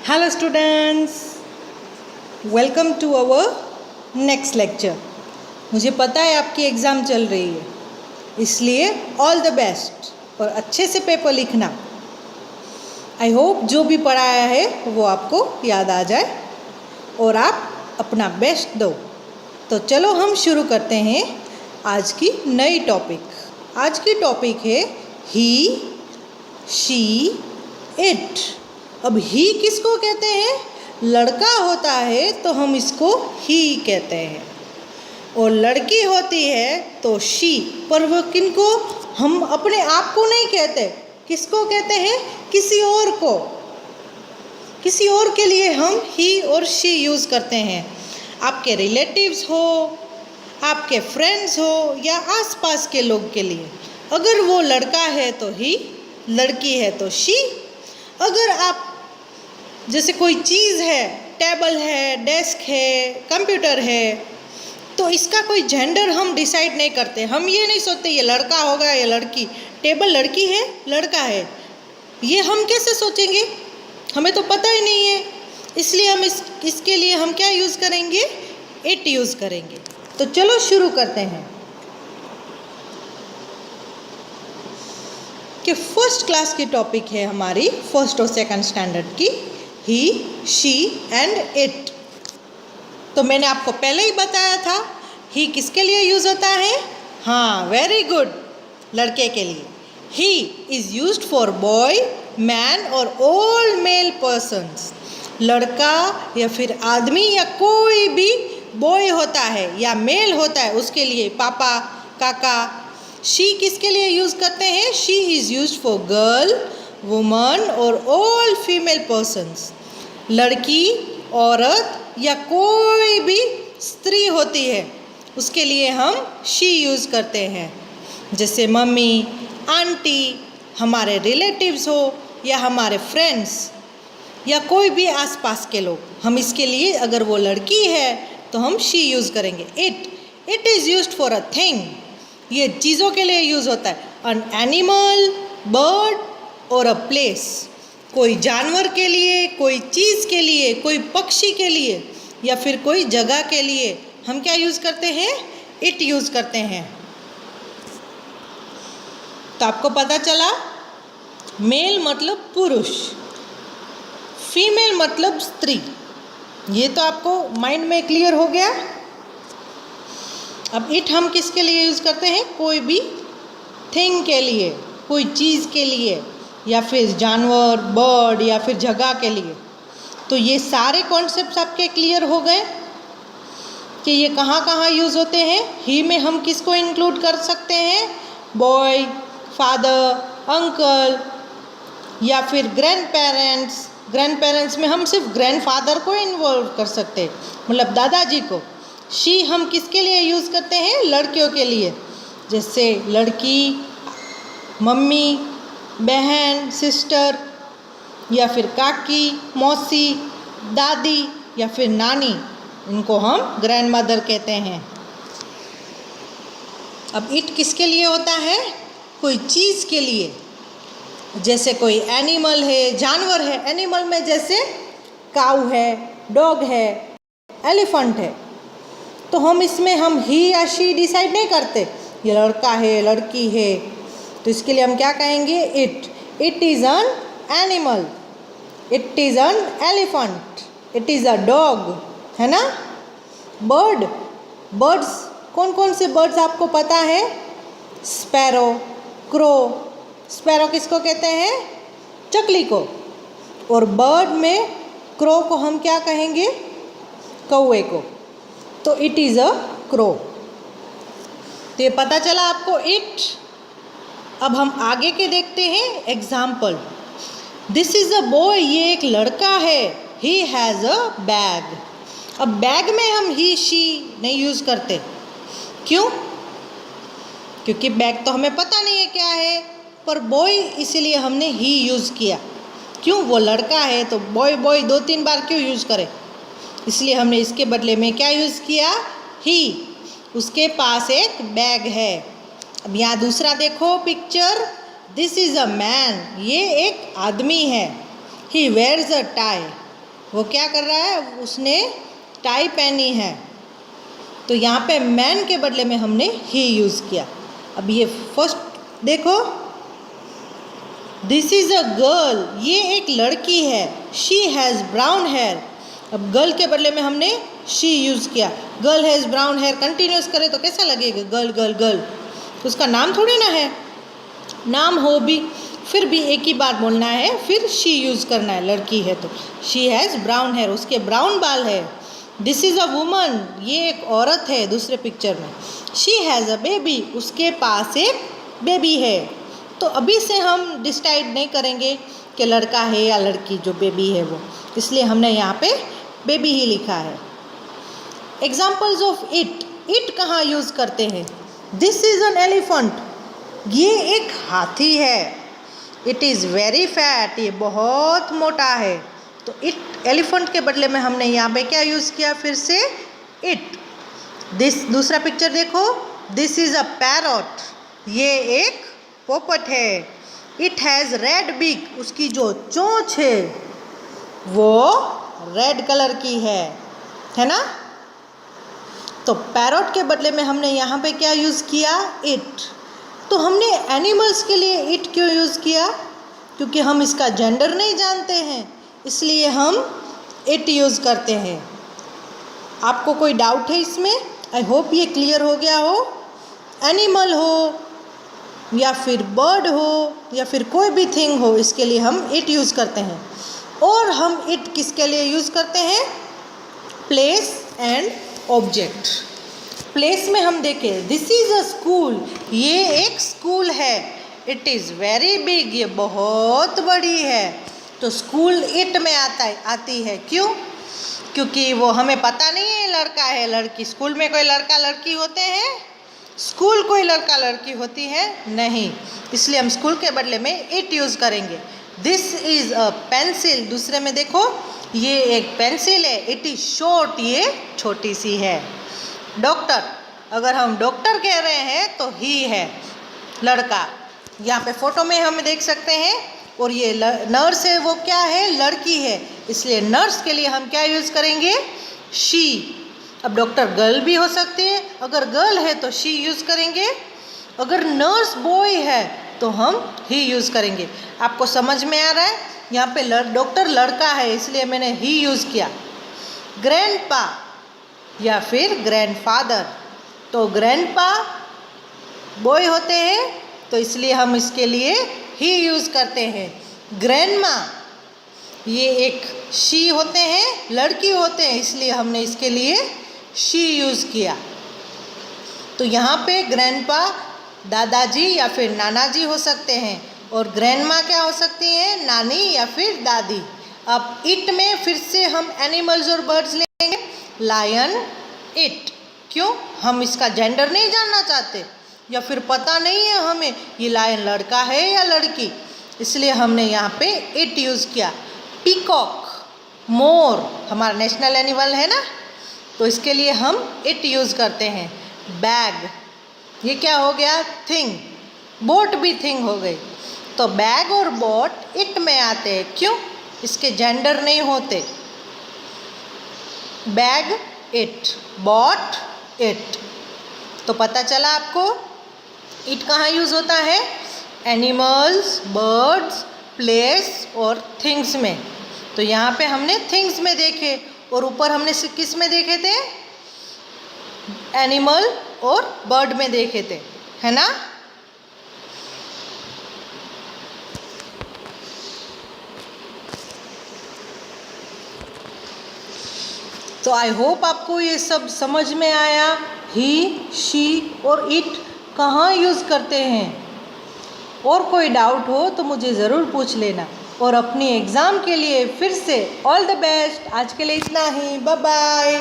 Hello students, welcome to our next lecture. मुझे पता है आपकी एग्ज़ाम चल रही है, इसलिए ऑल द बेस्ट और अच्छे से पेपर लिखना। आई होप जो भी पढ़ाया है वो आपको याद आ जाए और आप अपना बेस्ट दो। तो चलो हम शुरू करते हैं आज की नई टॉपिक। आज की टॉपिक है ही, शी, इट। अब ही किसको कहते हैं? लड़का होता है तो हम इसको ही कहते हैं, और लड़की होती है तो शी। पर वो किनको? हम अपने आप को नहीं कहते। किसको कहते हैं? किसी और को। किसी और के लिए हम ही और शी यूज़ करते हैं। आपके रिलेटिव्स हो, आपके फ्रेंड्स हो, या आसपास के लोग के लिए। अगर वो लड़का है तो ही, लड़की है तो शी। अगर आप जैसे कोई चीज़ है, टेबल है, डेस्क है, कंप्यूटर है, तो इसका कोई जेंडर हम डिसाइड नहीं करते। हम ये नहीं सोचते ये लड़का होगा या लड़की। टेबल लड़की है, लड़का है, ये हम कैसे सोचेंगे? हमें तो पता ही नहीं है। इसलिए हम इसके लिए हम क्या यूज़ करेंगे? इट यूज़ करेंगे। तो चलो शुरू करते हैं कि फर्स्ट क्लास की टॉपिक है हमारी, फर्स्ट और सेकंड स्टैंडर्ड की, ही, शी एंड इट। तो मैंने आपको पहले ही बताया था ही किसके लिए यूज़ होता है। हाँ, वेरी गुड, लड़के के लिए। He is used for boy, man और ऑल मेल पर्सन्स। लड़का या फिर आदमी या कोई भी बॉय होता है या मेल होता है, उसके लिए पापा, काका। शी किसके लिए यूज़ करते हैं? She is used for girl, woman और ऑल फीमेल पर्सन्स। लड़की, औरत या कोई भी स्त्री होती है, उसके लिए हम शी यूज़ करते हैं। जैसे मम्मी, आंटी, हमारे रिलेटिव्स हो या हमारे फ्रेंड्स या कोई भी आसपास के लोग, हम इसके लिए अगर वो लड़की है तो हम शी यूज़ करेंगे। It is used for a thing. ये चीज़ों के लिए यूज़ होता है। एन एनिमल, बर्ड और अ प्लेस। कोई जानवर के लिए, कोई चीज़ के लिए, कोई पक्षी के लिए या फिर कोई जगह के लिए हम क्या यूज़ करते हैं? इट यूज़ करते हैं। तो आपको पता चला, मेल मतलब पुरुष, फीमेल मतलब स्त्री। ये तो आपको माइंड में क्लियर हो गया। अब इट हम किसके लिए यूज़ करते हैं? कोई भी थिंग के लिए, कोई चीज़ के लिए या फिर जानवर, बर्ड या फिर जगह के लिए। तो ये सारे कॉन्सेप्ट्स आपके क्लियर हो गए कि ये कहाँ कहाँ यूज़ होते हैं। ही में हम किसको इंक्लूड कर सकते हैं? बॉय, फादर, अंकल या फिर ग्रैंड पेरेंट्स। ग्रैंड पेरेंट्स में हम सिर्फ ग्रैंड फादर को इन्वॉल्व कर सकते हैं, मतलब दादाजी को। शी हम किसके लिए यूज़ करते हैं? लड़कियों के लिए। जैसे लड़की, मम्मी, बहन, सिस्टर या फिर काकी, मौसी, दादी या फिर नानी, इनको हम ग्रैंड मदर कहते हैं। अब इट किसके लिए होता है? कोई चीज़ के लिए। जैसे कोई एनिमल है, जानवर है। एनिमल में जैसे काऊ है, डॉग है, एलिफेंट है। तो हम इसमें हम ही या शी डिसाइड नहीं करते, ये लड़का है, लड़की है। तो इसके लिए हम क्या कहेंगे? It is an animal, it is an elephant, it is a dog, है ना। बर्ड, बर्ड्स, कौन कौन से बर्ड्स आपको पता है? Sparrow, crow. स्पैरो किसको कहते हैं? चकली को। और बर्ड में क्रो को हम क्या कहेंगे? कौवे को। तो इट इज़ अ क्रो। तो ये पता चला आपको इट। अब हम आगे के देखते हैं example. This is a boy, ये एक लड़का है। He has a bag. अब बैग में हम ही शी नहीं यूज़ करते। क्यों? क्योंकि बैग तो हमें पता नहीं है क्या है, पर बॉय इसीलिए हमने ही यूज़ किया। क्यों? वो लड़का है तो बॉय बॉय 2-3 बार क्यों यूज़ करें? इसलिए हमने इसके बदले में क्या यूज़ किया? ही। उसके पास एक बैग है। अब यहाँ दूसरा देखो picture. This is a man, ये एक आदमी है। ही वेयर्स अ टाई, वो क्या कर रहा है, उसने टाई पहनी है। तो यहाँ पे मैन के बदले में हमने ही यूज़ किया। अब ये फर्स्ट देखो, दिस इज़ अ गर्ल, ये एक लड़की है। शी हैज़ ब्राउन हेयर, अब गर्ल के बदले में हमने शी यूज़ किया। Girl has brown hair continues करे तो कैसा लगेगा, गर्ल गर्ल गर्ल, तो उसका नाम थोड़ी ना है, नाम हो भी फिर भी एक ही बात बोलना है, फिर शी यूज़ करना है, लड़की है तो। शी हैज़ ब्राउन हेयर, उसके ब्राउन बाल है। दिस इज़ अ वुमन, ये एक औरत है दूसरे पिक्चर में। शी हैज़ अ बेबी, उसके पास एक बेबी है। तो अभी से हम डिसाइड नहीं करेंगे कि लड़का है या लड़की, जो बेबी है वो, इसलिए हमने यहाँ पे बेबी ही लिखा है। एग्जाम्पल्स ऑफ इट, इट कहाँ यूज़ करते हैं। दिस इज़ एन एलिफेंट, ये एक हाथी है। इट इज़ वेरी फैट, ये बहुत मोटा है। तो इट एलिफेंट के बदले में हमने यहाँ पे क्या यूज़ किया, फिर से इट। दिस दूसरा पिक्चर देखो, दिस इज़ अ पैरट, ये एक पोपट है। इट हैज़ रेड बिग, उसकी जो चोंच है वो रेड कलर की है ना। तो पैरट के बदले में हमने यहाँ पे क्या यूज़ किया, इट। तो हमने एनिमल्स के लिए इट क्यों यूज़ किया, क्योंकि हम इसका जेंडर नहीं जानते हैं, इसलिए हम इट यूज़ करते हैं। आपको कोई डाउट है इसमें? आई होप ये क्लियर हो गया हो। एनिमल हो या फिर बर्ड हो या फिर कोई भी थिंग हो, इसके लिए हम इट यूज़ करते हैं। और हम इट किसके लिए यूज़ करते हैं, प्लेस एंड ऑब्जेक्ट। प्लेस में हम देखें, दिस इज़ अ स्कूल, ये एक स्कूल है। इट इज़ वेरी बिग, ये बहुत बड़ी है। तो स्कूल इट में आती है, क्यों, क्योंकि वो हमें पता नहीं है लड़का है लड़की। स्कूल में कोई लड़का लड़की होते हैं, स्कूल कोई लड़का लड़की होती है नहीं, इसलिए हम स्कूल के बदले में इट यूज़ करेंगे। दिस इज़ अ पेंसिल, दूसरे में देखो ये एक पेंसिल है। इट इज़ शॉर्ट, ये छोटी सी है। डॉक्टर, अगर हम डॉक्टर कह रहे हैं तो ही है लड़का। यहाँ पे फोटो में हम देख सकते हैं। और ये नर्स है, वो क्या है, लड़की है, इसलिए नर्स के लिए हम क्या यूज़ करेंगे, शी। अब डॉक्टर गर्ल भी हो सकती है, अगर गर्ल है तो शी यूज़ करेंगे, अगर नर्स बॉय है तो हम ही यूज़ करेंगे। आपको समझ में आ रहा है, यहाँ पे डॉक्टर लड़का है इसलिए मैंने ही यूज़ किया। ग्रैंडपा या फिर ग्रैंडफादर, तो ग्रैंडपा बॉय होते हैं तो इसलिए हम इसके लिए ही यूज़ करते हैं। ग्रैंडमा, ये एक शी होते हैं, लड़की होते हैं, इसलिए हमने इसके लिए शी यूज़ किया। तो यहाँ पे ग्रैंडपा दादाजी या फिर नाना जी हो सकते हैं, और ग्रैंडमा क्या हो सकती हैं, नानी या फिर दादी। अब इट में फिर से हम एनिमल्स और बर्ड्स लेंगे। लायन, इट, क्यों, हम इसका जेंडर नहीं जानना चाहते या फिर पता नहीं है हमें ये लायन लड़का है या लड़की, इसलिए हमने यहाँ पे इट यूज़ किया। पीकॉक, मोर हमारा नेशनल एनिमल है ना, तो इसके लिए हम इट यूज़ करते हैं। बैग, ये क्या हो गया, थिंग। बोट भी थिंग हो गई, तो बैग और बोट इट में आते हैं, क्यों, इसके जेंडर नहीं होते। Bag it, bought it. तो पता चला आपको इट कहाँ यूज़ होता है, एनिमल्स, बर्ड्स, प्लेस और थिंग्स में। तो यहाँ पे हमने थिंग्स में देखे, और ऊपर हमने किस में देखे थे, एनिमल और बर्ड में देखे थे, है ना। तो आई होप आपको ये सब समझ में आया, ही, शी और इट कहाँ यूज़ करते हैं। और कोई डाउट हो तो मुझे ज़रूर पूछ लेना, और अपनी एग्ज़ाम के लिए फिर से ऑल द बेस्ट। आज के लिए इतना ही, बाय बाय।